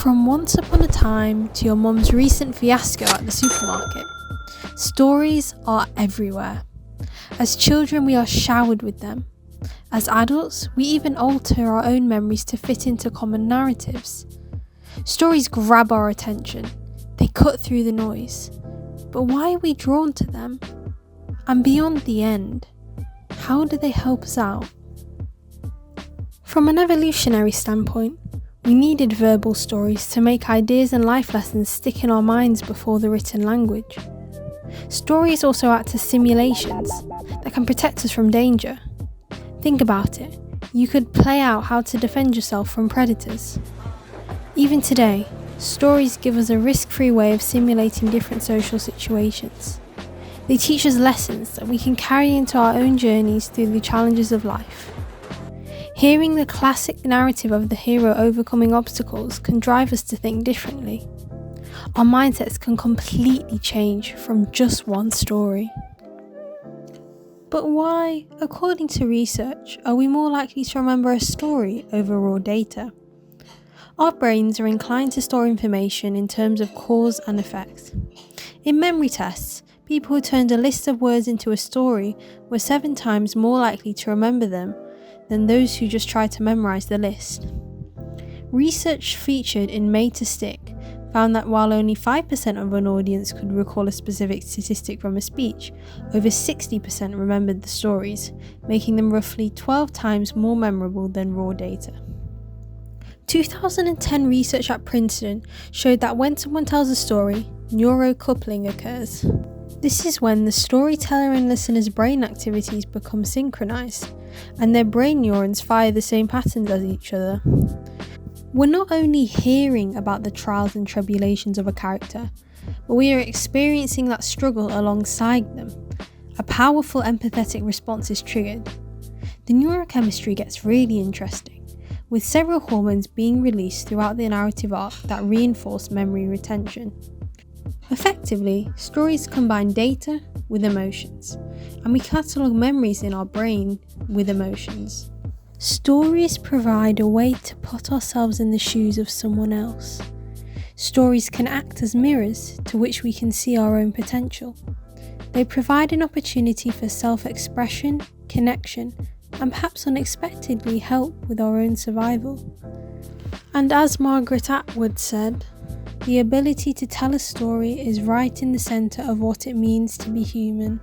From once upon a time to your mum's recent fiasco at the supermarket, stories are everywhere. As children, we are showered with them. As adults, we even alter our own memories to fit into common narratives. Stories grab our attention. They cut through the noise. But why are we drawn to them? And beyond the end, how do they help us out? From an evolutionary standpoint, we needed verbal stories to make ideas and life lessons stick in our minds before the written language. Stories also act as simulations that can protect us from danger. Think about it. You could play out how to defend yourself from predators. Even today, stories give us a risk-free way of simulating different social situations. They teach us lessons that we can carry into our own journeys through the challenges of life. Hearing the classic narrative of the hero overcoming obstacles can drive us to think differently. Our mindsets can completely change from just one story. But why, according to research, are we more likely to remember a story over raw data? Our brains are inclined to store information in terms of cause and effect. In memory tests, people who turned a list of words into a story were 7 times more likely to remember them than those who just tried to memorize the list. Research featured in Made to Stick found that while only 5% of an audience could recall a specific statistic from a speech, over 60% remembered the stories, making them roughly 12 times more memorable than raw data. 2010 research at Princeton showed that when someone tells a story, neurocoupling occurs. This is when the storyteller and listener's brain activities become synchronized, and their brain neurons fire the same patterns as each other. We're not only hearing about the trials and tribulations of a character, but we are experiencing that struggle alongside them. A powerful empathetic response is triggered. The neurochemistry gets really interesting, with several hormones being released throughout the narrative arc that reinforce memory retention. Effectively, stories combine data with emotions, and we catalogue memories in our brain with emotions. Stories provide a way to put ourselves in the shoes of someone else. Stories can act as mirrors to which we can see our own potential. They provide an opportunity for self-expression, connection, and perhaps unexpectedly help with our own survival. And as Margaret Atwood said, the ability to tell a story is right in the centre of what it means to be human.